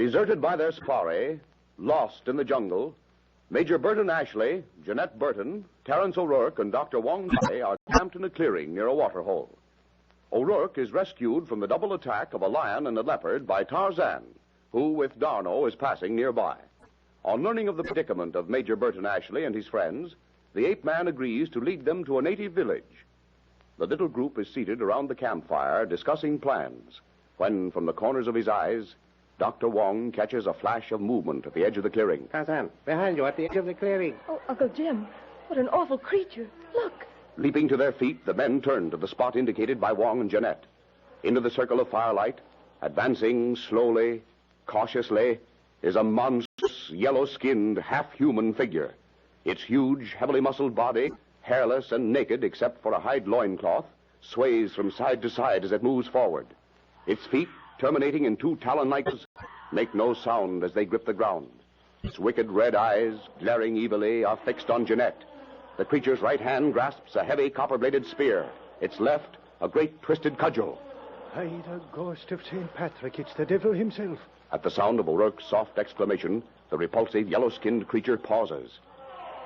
Deserted by their safari, lost in the jungle, Major Burton Ashley, Jeanette Burton, Terence O'Rourke, and Dr. Wong Hai are camped in a clearing near a waterhole. O'Rourke is rescued from the double attack of a lion and a leopard by Tarzan, who, with D'Arnot, is passing nearby. On learning of the predicament of Major Burton Ashley and his friends, the ape man agrees to lead them to a native village. The little group is seated around the campfire discussing plans, when, from the corners of his eyes, Dr. Wong catches a flash of movement at the edge of the clearing. Tarzan, behind you at the edge of the clearing. Oh, Uncle Jim, what an awful creature. Look. Leaping to their feet, the men turn to the spot indicated by Wong and Jeanette. Into the circle of firelight, advancing slowly, cautiously, is a monstrous, yellow-skinned, half-human figure. Its huge, heavily muscled body, hairless and naked except for a hide loincloth, sways from side to side as it moves forward. Its feet, terminating in two talon-like claws, make no sound as they grip the ground. Its wicked red eyes, glaring evilly, are fixed on Jeanette. The creature's right hand grasps a heavy copper-bladed spear. Its left, a great twisted cudgel. By the ghost of St. Patrick, it's the devil himself. At the sound of O'Rourke's soft exclamation, the repulsive, yellow-skinned creature pauses.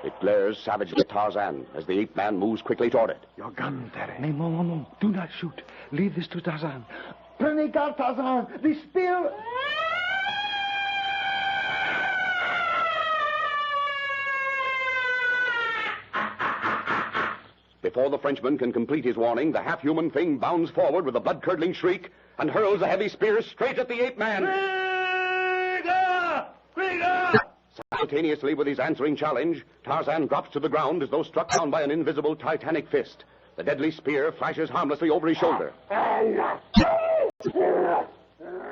It glares savagely at Tarzan as the ape man moves quickly toward it. Your gun, Terry. No. Do not shoot. Leave this to Tarzan. Prenez garde, Tarzan. The spear... Before the Frenchman can complete his warning, the half-human thing bounds forward with a blood-curdling shriek and hurls a heavy spear straight at the ape man. Krieger! Simultaneously with his answering challenge, Tarzan drops to the ground as though struck down by an invisible titanic fist. The deadly spear flashes harmlessly over his shoulder.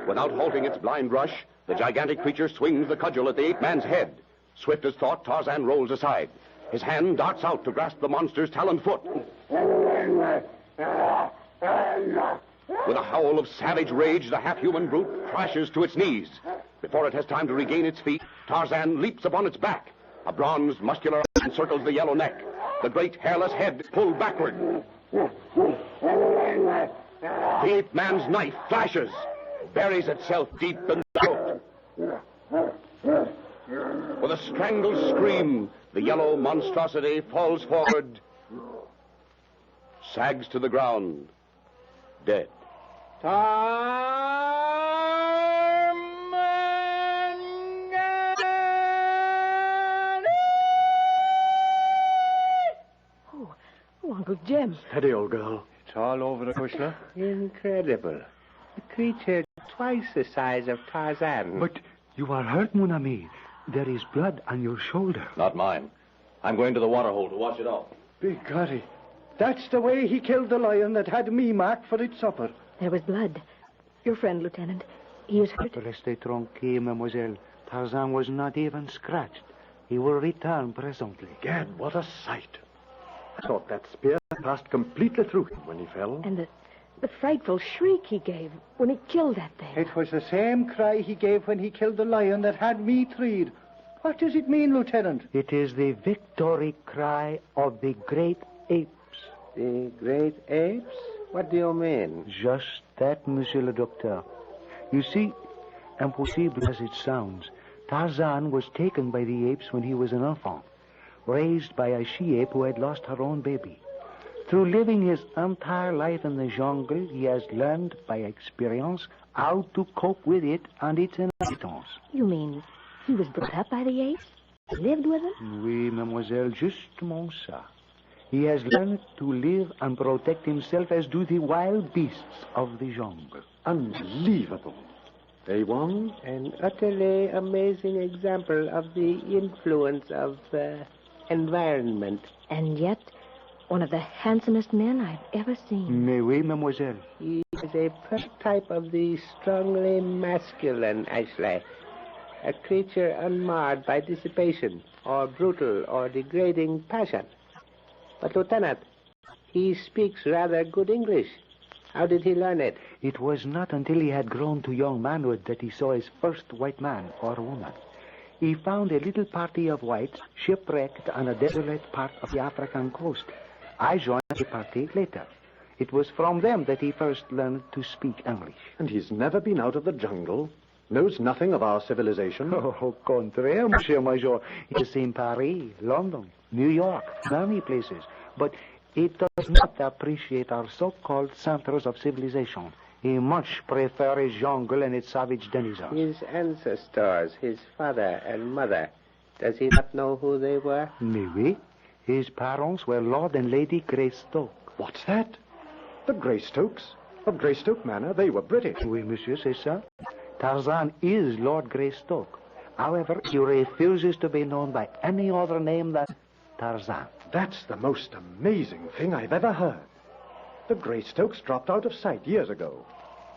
Without halting its blind rush, the gigantic creature swings the cudgel at the ape man's head. Swift as thought, Tarzan rolls aside. His hand darts out to grasp the monster's taloned foot. With a howl of savage rage, the half-human brute crashes to its knees. Before it has time to regain its feet, Tarzan leaps upon its back. A bronzed, muscular arm encircles the yellow neck. The great hairless head is pulled backward. The ape man's knife flashes, buries itself deep in the throat. With a strangled scream, the yellow monstrosity falls forward, sags to the ground, dead. Oh, Uncle Jim. Steady, old girl. It's all over the Kushner. Incredible. The creature twice the size of Tarzan. But you are hurt, mon ami. There is blood on your shoulder. Not mine. I'm going to the waterhole to wash it off. Big Gotti. That's the way he killed the lion that had me marked for its supper. There was blood. Your friend, Lieutenant. He is hurt. Restez tranquille, mademoiselle. Tarzan was not even scratched. He will return presently. Gad, what a sight. I thought that spear passed completely through him when he fell. And the frightful shriek he gave when he killed that thing. It was the same cry he gave when he killed the lion that had me treed. What does it mean, Lieutenant? It is the victory cry of the great apes. The great apes? What do you mean? Just that, monsieur le docteur. You see, impossible as it sounds, Tarzan was taken by the apes when he was an infant, raised by a she-ape who had lost her own baby. Through living his entire life in the jungle, he has learned by experience how to cope with it and its inhabitants. You mean he was brought up by the apes? He lived with them? Oui, mademoiselle, justement ça. He has learned to live and protect himself as do the wild beasts of the jungle. Unbelievable. Eh, Wong? An utterly amazing example of the influence of environment. And yet, one of the handsomest men I've ever seen. Mais oui, mademoiselle. He is a perfect type of the strongly masculine, Ashley. A creature unmarred by dissipation, or brutal, or degrading passion. But, Lieutenant, he speaks rather good English. How did he learn it? It was not until he had grown to young manhood that he saw his first white man or woman. He found a little party of whites shipwrecked on a desolate part of the African coast. I joined the party later. It was from them that he first learned to speak English. And he's never been out of the jungle? Knows nothing of our civilization? Oh, au contraire, Monsieur Major. He has seen Paris, London, New York, many places. But he does not appreciate our so-called centers of civilization. He much prefers his jungle and its savage denizens. His ancestors, his father and mother, does he not know who they were? Maybe. His parents were Lord and Lady Greystoke. What's that? The Greystokes? Of Greystoke Manor, they were British. Oui, monsieur, c'est ça. Tarzan is Lord Greystoke. However, he refuses to be known by any other name than Tarzan. That's the most amazing thing I've ever heard. The Greystokes dropped out of sight years ago.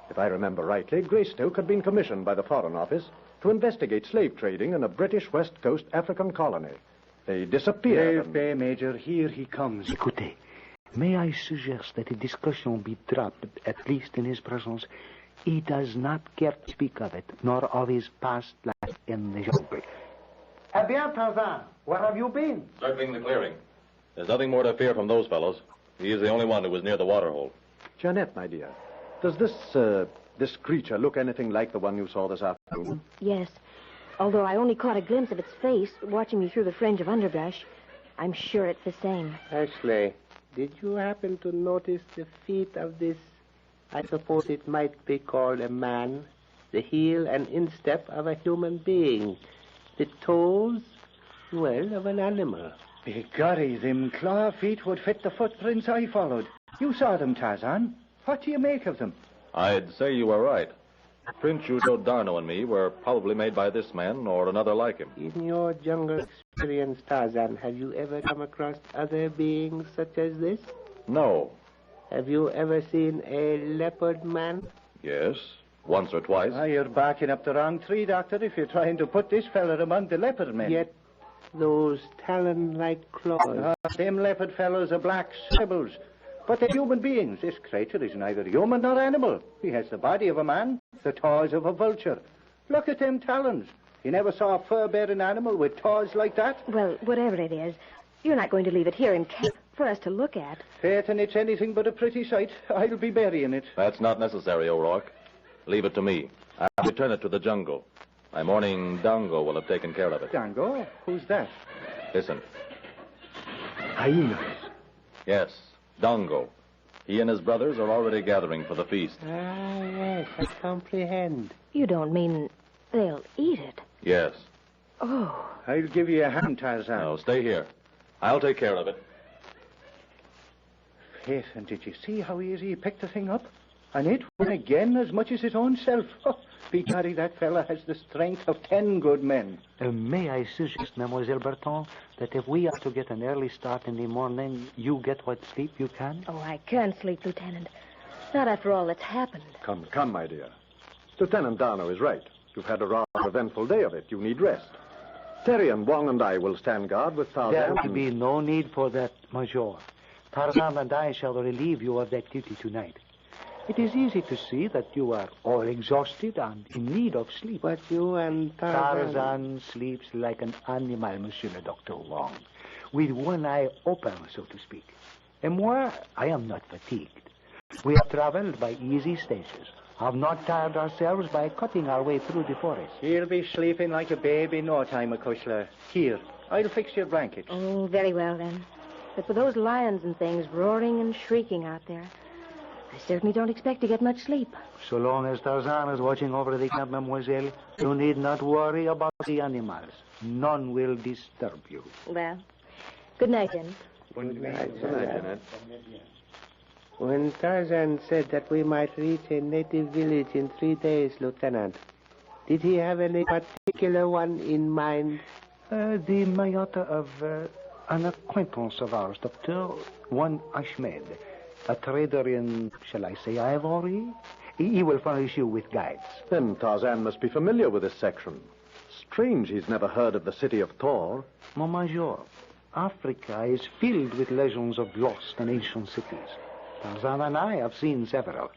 If I remember rightly, Greystoke had been commissioned by the Foreign Office to investigate slave trading in a British West Coast African colony. They disappeared. Major, here he comes. Écoutez, may I suggest that a discussion be dropped, at least in his presence? He does not care to speak of it, nor of his past life in the jungle. Eh bien, Tarzan, where have you been? Circling the clearing. There's nothing more to fear from those fellows. He is the only one who was near the waterhole. Jeanette, my dear, does this creature look anything like the one you saw this afternoon? Yes. Although I only caught a glimpse of its face, watching me through the fringe of underbrush, I'm sure it's the same. Ashley, did you happen to notice the feet of this, I suppose it might be called a man, the heel and instep of a human being, the toes, well, of an animal? Begorry, them claw feet would fit the footprints I followed. You saw them, Tarzan. What do you make of them? I'd say you were right. The prints you showed Darno and me were probably made by this man or another like him. In your jungle experience, Tarzan, have you ever come across other beings such as this? No. Have you ever seen a leopard man? Yes, once or twice. You're barking up the wrong tree, Doctor, if you're trying to put this fella among the leopard men. Yet those talon-like claws. Them leopard fellows are black rebels. But they're human beings. This creature is neither human nor animal. He has the body of a man, the claws of a vulture. Look at them talons. You never saw a fur-bearing animal with claws like that? Well, whatever it is, you're not going to leave it here in camp for us to look at. Faith, and it's anything but a pretty sight. I'll be burying it. That's not necessary, O'Rourke. Leave it to me. I'll return it to the jungle. My morning Dango will have taken care of it. Dango? Who's that? Listen. Hyenas. Yes, Dango. He and his brothers are already gathering for the feast. Ah, yes, I comprehend. You don't mean they'll eat it? Yes. Oh. I'll give you a hand, Tarzan. No, stay here. I'll take care of it. Faith, and did you see how easy he picked the thing up? And it won again as much as his own self. Oh, begorry, that fella has the strength of 10 good men. May I suggest, Mademoiselle Berton, that if we are to get an early start in the morning, you get what sleep you can? Oh, I can't sleep, Lieutenant. Not after all that's happened. Come, my dear. Lieutenant Darno is right. You've had a rather eventful day of it. You need rest. Terry and Wong and I will stand guard with Tarzan. There will be no need for that, Major. Tarzan and I shall relieve you of that duty tonight. It is easy to see that you are all exhausted and in need of sleep. But you and Tarzan... Tarzan sleeps like an animal, Monsieur le Docteur Wong, with one eye open, so to speak. And moi, I am not fatigued. We have traveled by easy stages, have not tired ourselves by cutting our way through the forest. He'll be sleeping like a baby in no time, Acushla. Here, I'll fix your blankets. Oh, very well, then. But with those lions and things roaring and shrieking out there, I certainly don't expect to get much sleep. So long as Tarzan is watching over the camp, mademoiselle, you need not worry about the animals. None will disturb you. Well, good night, then. Good night, Jeanette. When Tarzan said that we might reach a native village in 3 days, Lieutenant, did he have any particular one in mind? The mayotte of an acquaintance of ours, Doctor, one Ahmed, a trader in, shall I say, ivory? He will furnish you with guides. Then Tarzan must be familiar with this section. Strange he's never heard of the city of Tohr. Mon Major, Africa is filled with legends of lost and ancient cities. Tarzan and I have seen several.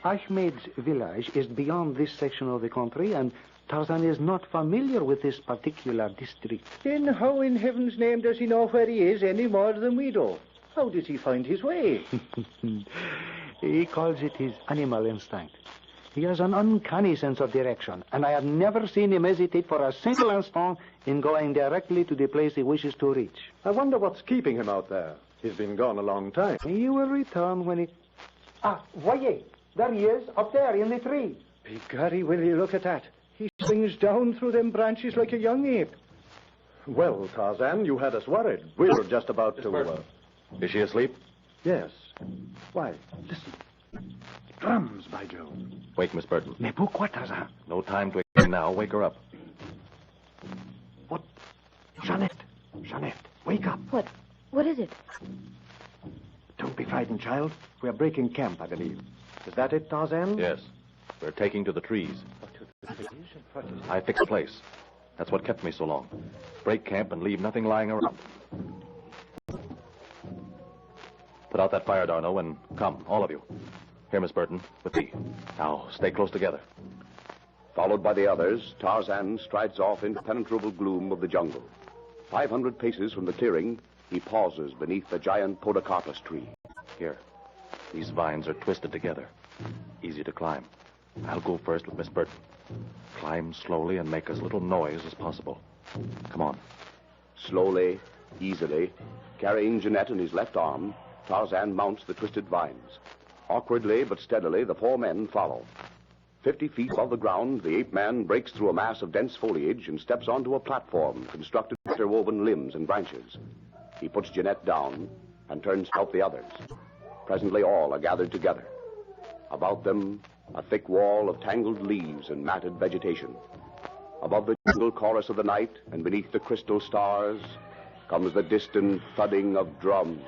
Ahmed's village is beyond this section of the country, and Tarzan is not familiar with this particular district. Then how in heaven's name does he know where he is any more than we do? How does he find his way? He calls it his animal instinct. He has an uncanny sense of direction, and I have never seen him hesitate for a single instant in going directly to the place he wishes to reach. I wonder what's keeping him out there. He's been gone a long time. He will return when he... Ah, voyez! There he is, up there in the tree. Begorry, will you look at that? He swings down through them branches like a young ape. Well, Tarzan, you had us worried. We were just about to... Is she asleep? Yes. Why, listen. Drums, by Jove. Wake Miss Burton. Mais pourquoi, Tarzan? No time to explain now. Wake her up. What? Jeanette, wake up. What is it? Don't be frightened, child. We're breaking camp, I believe. Is that it, Tarzan? Yes. We're taking to the trees. I fixed the place. That's what kept me so long. Break camp and leave nothing lying around. Put out that fire, Darno, and come, all of you. Here, Miss Burton, with me. Now, stay close together. Followed by the others, Tarzan strides off into the penetrable gloom of the jungle. 500 paces from the clearing, he pauses beneath the giant podocarpus tree. Here. These vines are twisted together. Easy to climb. I'll go first with Miss Burton. Climb slowly and make as little noise as possible. Come on. Slowly, easily, carrying Jeanette in his left arm, Tarzan mounts the twisted vines. Awkwardly but steadily, the four men follow. 50 feet above the ground, the ape man breaks through a mass of dense foliage and steps onto a platform constructed of interwoven limbs and branches. He puts Jeanette down and turns to help the others. Presently, all are gathered together. About them, a thick wall of tangled leaves and matted vegetation. Above the jungle chorus of the night and beneath the crystal stars comes the distant thudding of drums.